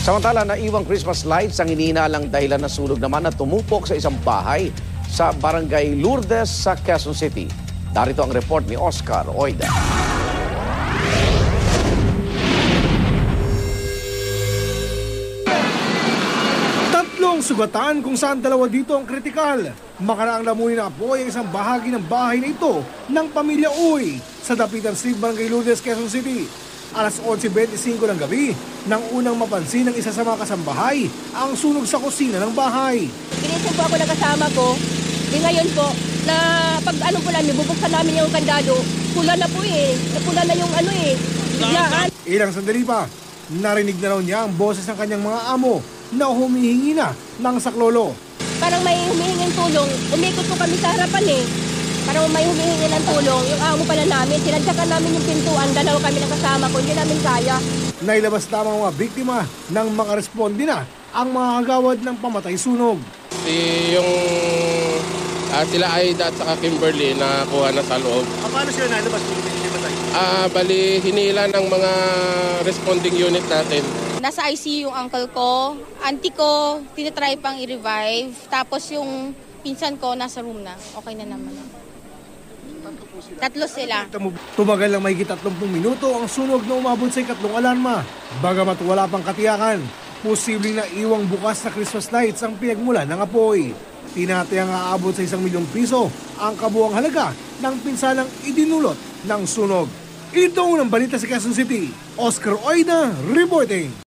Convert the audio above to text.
Samantala, naiwang Christmas lights ang iniinalang dahilan ng sunog naman na tumupok sa isang bahay sa Barangay Lourdes sa Quezon City. Darito ang report ni Oscar Oida. Tatlong sugatan kung saan dalawa dito ang kritikal. Makaraang lamunin na apoy ang isang bahagi ng bahay na ito ng pamilya Uy sa Dapitan Street, Barangay Lourdes, Quezon City. Alas 11:25 ng gabi nang unang mapansin ng isa sa mga kasambahay ang sunog sa kusina ng bahay. Ginising po ako ng kasama ko. Di ngayon po, na pag ano po namin, bubuksan namin yung kandado, pula na po napula na yung biglaan. Ilang sandali pa, narinig na raw niya ang boses ng kanyang mga amo na humihingi na ng saklolo. Parang may humihinging tulong, umikot po kami sa harapan Parang may humihingi ng tulong, yung amo pala namin, sinadyakan namin yung pintuan, dalawa kami ng kasama ko, hindi namin kaya. Nailabas lamang mga biktima nang makaresponde na ang mga kagawad ng pamatay sunog. Sila Aida at saka Kimberly na kuha na sa loob. Paano sila nalabas kung hindi matay? Bali, hinila ng mga responding unit natin. Nasa ICU yung uncle ko, auntie ko, tinitry pang i-revive. Tapos yung pinsan ko nasa room na, okay na naman. Tatlo sila. Tumagal ng mahigit 30 minuto ang sunog na umabot sa ikatlong alarma. Bagamat wala pang katiyakan, posibleng na iwang bukas na Christmas lights ang pinagmulan ng apoy. Tinatayang aabot sa 1 milyong piso ang kabuang halaga ng pinsalang idinulot ng sunog. Ito ang unang balita sa Quezon City. Oscar Oida reporting.